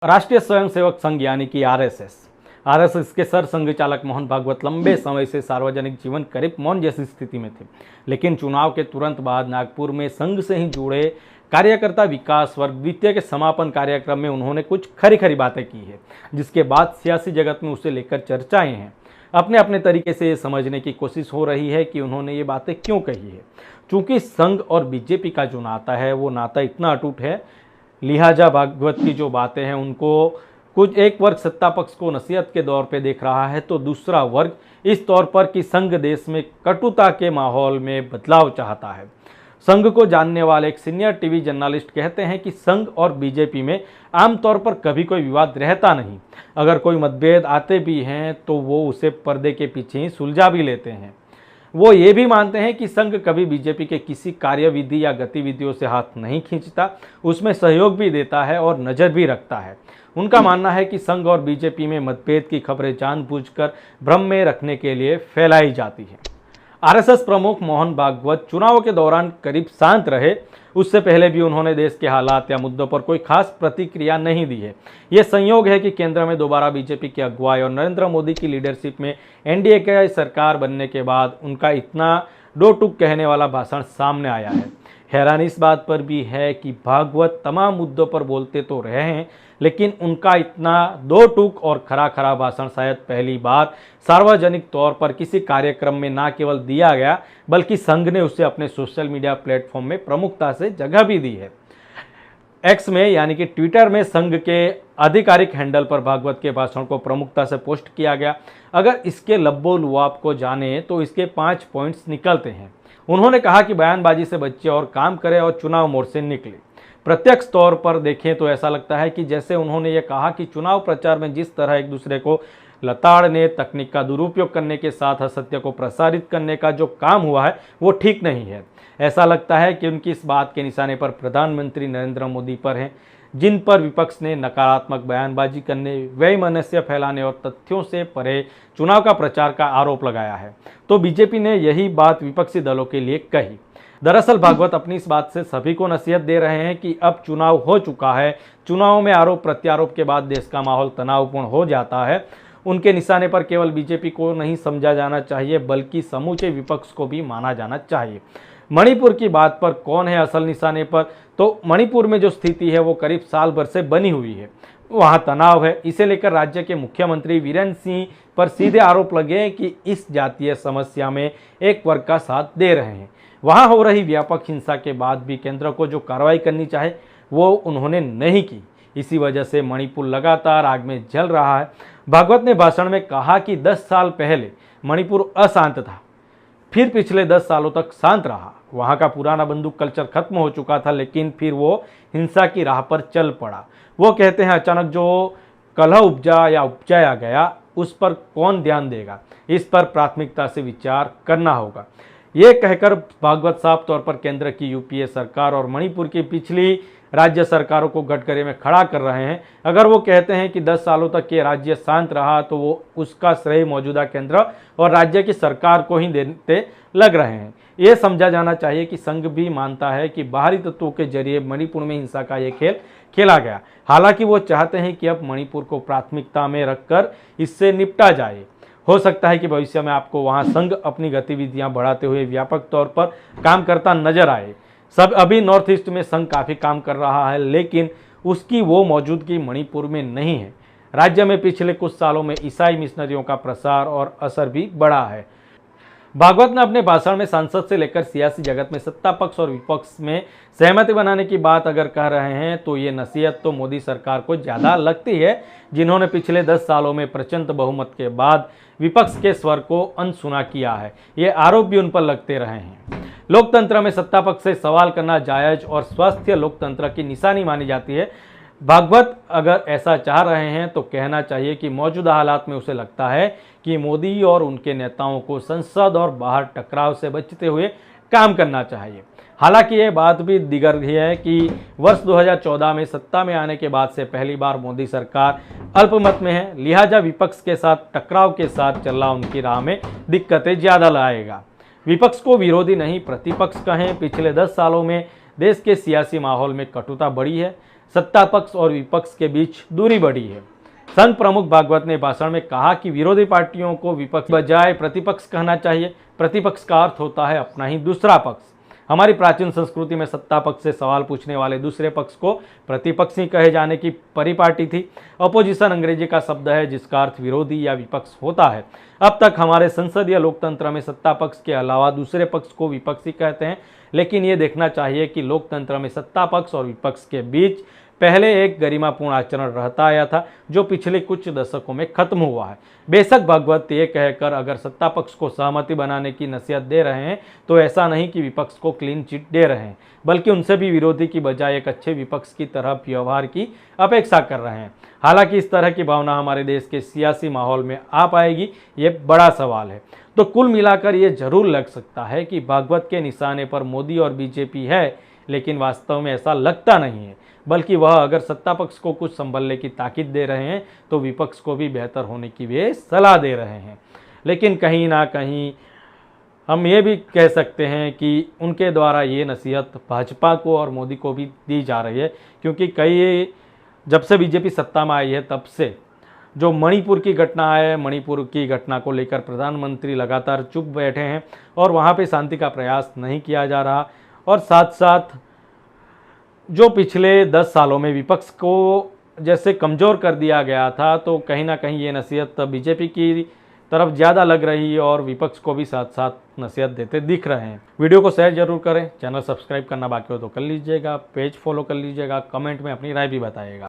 राष्ट्रीय स्वयंसेवक संघ यानी कि आरएसएस के सर संघ चालक मोहन भागवत लंबे समय से सार्वजनिक जीवन करीब मौन जैसी स्थिति में थे, लेकिन चुनाव के तुरंत बाद नागपुर में संघ से ही जुड़े कार्यकर्ता विकास वर्ग द्वितीय के समापन कार्यक्रम में उन्होंने कुछ खरी खरी बातें की है, जिसके बाद सियासी जगत में उसे लेकर चर्चाएं हैं। अपने अपने तरीके से ये समझने की कोशिश हो रही है कि उन्होंने ये बातें क्यों कही है। चूंकि संघ और बीजेपी का जो नाता है वो नाता इतना अटूट है, लिहाजा भागवत की जो बातें हैं उनको कुछ एक वर्ग सत्ता पक्ष को नसीहत के दौर पे देख रहा है, तो दूसरा वर्ग इस तौर पर कि संघ देश में कटुता के माहौल में बदलाव चाहता है। संघ को जानने वाले एक सीनियर टीवी जर्नलिस्ट कहते हैं कि संघ और बीजेपी में आमतौर पर कभी कोई विवाद रहता नहीं। अगर कोई मतभेद आते भी हैं तो वो उसे पर्दे के पीछे ही सुलझा भी लेते हैं। वो ये भी मानते हैं कि संघ कभी बीजेपी के किसी कार्यविधि या गतिविधियों से हाथ नहीं खींचता, उसमें सहयोग भी देता है और नज़र भी रखता है। उनका मानना है कि संघ और बीजेपी में मतभेद की खबरें जानबूझकर भ्रम में रखने के लिए फैलाई जाती हैं। आरएसएस प्रमुख मोहन भागवत चुनाव के दौरान करीब शांत रहे। उससे पहले भी उन्होंने देश के हालात या मुद्दों पर कोई खास प्रतिक्रिया नहीं दी है। ये संयोग है कि केंद्र में दोबारा बीजेपी की अगुवाई और नरेंद्र मोदी की लीडरशिप में एनडीए की सरकार बनने के बाद उनका इतना दो टूक कहने वाला भाषण सामने आया है। हैरानी इस बात पर भी है कि भागवत तमाम मुद्दों पर बोलते तो रहे हैं, लेकिन उनका इतना दो टूक और खरा खरा भाषण शायद पहली बार सार्वजनिक तौर पर किसी कार्यक्रम में ना केवल दिया गया, बल्कि संघ ने उसे अपने सोशल मीडिया प्लेटफॉर्म में प्रमुखता से जगह भी दी है। एक्स में यानी कि ट्विटर में संघ के आधिकारिक हैंडल पर भागवत के भाषण को प्रमुखता से पोस्ट किया गया। अगर इसके लब्बो लुआब को जाने तो इसके 5 पॉइंट्स निकलते हैं। उन्होंने कहा कि बयानबाजी से बच्चे और काम करें और चुनाव मोड़ से निकले। प्रत्यक्ष तौर पर देखें तो ऐसा लगता है कि जैसे उन्होंने ये कहा कि चुनाव प्रचार में जिस तरह एक दूसरे को लताड़ने, तकनीक का दुरुपयोग करने के साथ असत्य को प्रसारित करने का जो काम हुआ है वो ठीक नहीं है। ऐसा लगता है कि उनकी इस बात के निशाने पर प्रधानमंत्री नरेंद्र मोदी पर हैं, जिन पर विपक्ष ने नकारात्मक बयानबाजी करने, वैमनस्य फैलाने और तथ्यों से परे चुनाव का प्रचार का आरोप लगाया है। तो बीजेपी ने यही बात विपक्षी दलों के लिए कही। दरअसल भागवत अपनी इस बात से सभी को नसीहत दे रहे हैं कि अब चुनाव हो चुका है। चुनाव में आरोप प्रत्यारोप के बाद देश का माहौल तनावपूर्ण हो जाता है। उनके निशाने पर केवल बीजेपी को नहीं समझा जाना चाहिए, बल्कि समूचे विपक्ष को भी माना जाना चाहिए। मणिपुर की बात पर कौन है असल निशाने पर, तो मणिपुर में जो स्थिति है वो करीब साल भर से बनी हुई है। वहाँ तनाव है। इसे लेकर राज्य के मुख्यमंत्री वीरेंद्र सिंह पर सीधे आरोप लगे कि इस जातीय समस्या में एक वर्ग का साथ दे रहे हैं। वहाँ हो रही व्यापक हिंसा के बाद भी केंद्र को जो कार्रवाई करनी चाहे वो उन्होंने नहीं की। इसी वजह से मणिपुर लगातार आग में जल रहा है। भागवत ने भाषण में कहा कि 10 साल पहले मणिपुर अशांत था, फिर पिछले 10 सालों तक शांत रहा। वहाँ का पुराना बंदूक कल्चर खत्म हो चुका था, लेकिन फिर वो हिंसा की राह पर चल पड़ा। वो कहते हैं अचानक जो कलह उपजा या उपजाया गया उस पर कौन ध्यान देगा, इस पर प्राथमिकता से विचार करना होगा। ये कहकर भागवत साफ तौर पर केंद्र की यूपीए सरकार और मणिपुर की पिछली राज्य सरकारों को गठगड़े में खड़ा कर रहे हैं। अगर वो कहते हैं कि 10 सालों तक ये राज्य शांत रहा तो वो उसका श्रेय मौजूदा केंद्र और राज्य की सरकार को ही देते लग रहे हैं। ये समझा जाना चाहिए कि संघ भी मानता है कि बाहरी तत्वों के जरिए मणिपुर में हिंसा का ये खेल खेला गया। हालांकि वो चाहते हैं कि अब मणिपुर को प्राथमिकता में रखकर इससे निपटा जाए। हो सकता है कि भविष्य में आपको वहां संघ अपनी गतिविधियां बढ़ाते हुए व्यापक तौर पर काम करता नजर आए। सब अभी नॉर्थ ईस्ट में संघ काफ़ी काम कर रहा है, लेकिन उसकी वो मौजूदगी मणिपुर में नहीं है। राज्य में पिछले कुछ सालों में ईसाई मिशनरियों का प्रसार और असर भी बढ़ा है। भागवत ने अपने भाषण में संसद से लेकर सियासी जगत में सत्ता पक्ष और विपक्ष में सहमति बनाने की बात अगर कह रहे हैं तो ये नसीहत तो मोदी सरकार को ज़्यादा लगती है, जिन्होंने पिछले 10 सालों में प्रचंड बहुमत के बाद विपक्ष के स्वर को अनसुना किया है। ये आरोप भी उन पर लगते रहे हैं। लोकतंत्र में सत्ता पक्ष से सवाल करना जायज और स्वस्थ लोकतंत्र की निशानी मानी जाती है। भागवत अगर ऐसा चाह रहे हैं तो कहना चाहिए कि मौजूदा हालात में उसे लगता है कि मोदी और उनके नेताओं को संसद और बाहर टकराव से बचते हुए काम करना चाहिए। हालांकि ये बात भी दिगर है कि वर्ष 2014 में सत्ता में आने के बाद से पहली बार मोदी सरकार अल्पमत में है, लिहाजा विपक्ष के साथ टकराव के साथ चलना उनकी राह में दिक्कतें ज़्यादा लाएगा। विपक्ष को विरोधी नहीं प्रतिपक्ष कहें। पिछले 10 सालों में देश के सियासी माहौल में कटुता बढ़ी है। सत्ता पक्ष और विपक्ष के बीच दूरी बढ़ी है। संघ प्रमुख भागवत ने भाषण में कहा कि विरोधी पार्टियों को विपक्ष बजाय प्रतिपक्ष कहना चाहिए। प्रतिपक्ष का अर्थ होता है अपना ही दूसरा पक्ष। हमारी प्राचीन संस्कृति में सत्ता पक्ष से सवाल पूछने वाले दूसरे पक्ष को प्रतिपक्ष ही कहे जाने की परिपाटी थी। अपोजिशन अंग्रेजी का शब्द है जिसका अर्थ विरोधी या विपक्ष होता है। अब तक हमारे संसदीय लोकतंत्र में सत्ता पक्ष के अलावा दूसरे पक्ष को विपक्ष ही कहते हैं, लेकिन ये देखना चाहिए कि लोकतंत्र में सत्ता पक्ष और विपक्ष के बीच पहले एक गरिमापूर्ण आचरण रहता आया था जो पिछले कुछ दशकों में खत्म हुआ है। बेशक भागवत ये कहकर अगर सत्ता पक्ष को सहमति बनाने की नसीहत दे रहे हैं तो ऐसा नहीं कि विपक्ष को क्लीन चिट दे रहे हैं, बल्कि उनसे भी विरोधी की बजाय एक अच्छे विपक्ष की तरह व्यवहार की अपेक्षा कर रहे हैं। हालांकि इस तरह की भावना हमारे देश के सियासी माहौल में आ पाएगी, ये बड़ा सवाल है। तो कुल मिलाकर ये जरूर लग सकता है कि भागवत के निशाने पर मोदी और बीजेपी है, लेकिन वास्तव में ऐसा लगता नहीं है, बल्कि वह अगर सत्ता पक्ष को कुछ संभलने की ताकीद दे रहे हैं तो विपक्ष को भी बेहतर होने की वे सलाह दे रहे हैं। लेकिन कहीं ना कहीं हम ये भी कह सकते हैं कि उनके द्वारा ये नसीहत भाजपा को और मोदी को भी दी जा रही है, क्योंकि जब से बीजेपी सत्ता में आई है तब से जो मणिपुर की घटना है, मणिपुर की घटना को लेकर प्रधानमंत्री लगातार चुप बैठे हैं और वहाँ पे शांति का प्रयास नहीं किया जा रहा। और साथ साथ जो पिछले 10 सालों में विपक्ष को जैसे कमज़ोर कर दिया गया था, तो कहीं ना कहीं ये नसीहत बीजेपी की तरफ ज़्यादा लग रही है और विपक्ष को भी साथ साथ नसीहत देते दिख रहे हैं। वीडियो को शेयर जरूर करें, चैनल सब्सक्राइब करना बाकी हो तो कर लीजिएगा, पेज फॉलो कर लीजिएगा, कमेंट में अपनी राय भी बताइएगा।